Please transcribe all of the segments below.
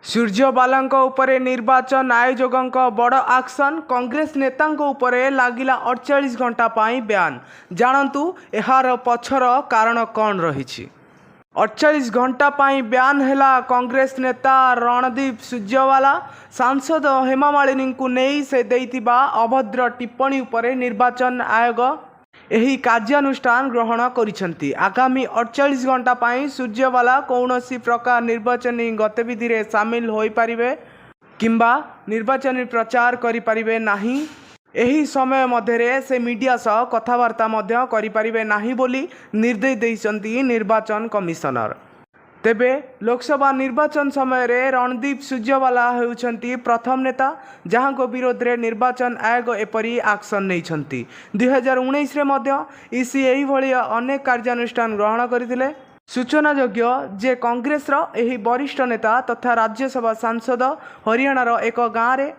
सूर्यबाला उपरे निर्वाचन आयोजकों बड़ एक्शन। कांग्रेस नेता उपरे लागिला 48 घंटा पाई बयान। जानतु एहार पछर कारण कौन रही। 48 घंटा पाई बयान हैला कांग्रेस नेता रणदीप सुरजेवाला सांसद हेमा मालिनी को नहीं से देइतिबा अभद्र टिप्पणी उपरे निर्वाचन आयोग एही कार्यानुष्ठान ग्रहण करिसेंती। आगामी 48 घंटा पाई सुरजेवाला कौनसी प्रकार निर्वाचनी गतिविधि रे शामिल होई परिबे किंबा निर्वाचनी प्रचार करि परिबे नाही। एही समय मध्यरे से मीडिया सह कथबार्ता मध्य करि परिबे नाही बोली निर्देश दैछंती निर्वाचन कमिशनर। तेबे लोकसभा निर्वाचन समय रे रणदीप सुरजेवाला हेउछंती प्रथम नेता जहां विरोध रे निर्वाचन आयोग एपरी एक्शन नैछंती। 2019 रे मध्य ईसी एही भली अनेक कार्यानुष्ठान ग्रहण करथिले। सूचनायोग्य जे कांग्रेस रो एही वरिष्ठ नेता तथा राज्यसभा सांसद हरियाणार एक गाँव रे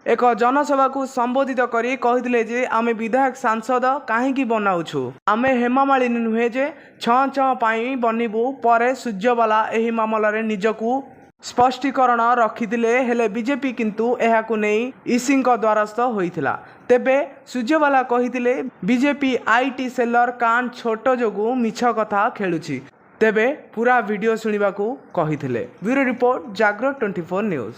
एक जनसभा को संबोधित करी कहिथिले जे आमे विधायक सांसद काहेकी बनाउछु, आमे हेमा मालिनी नुहे जे छः पाई बनिबू। परे सुरजेवाला एही मामला रे निजकू स्पष्टीकरण रखिथिले हेले बीजेपी किंतु एहाकु नेई ईसी द्वारस्थ होइथिला। तेबे सुरजेवाला कहिथिले बीजेपी आईटी सेलर कान छोट जोगु मिछ कथा खेलुछि। तेबे पूरा वीडियो सुनिबाकू कहिथिले। ब्यूरो रिपोर्ट जागरण 24 न्यूज।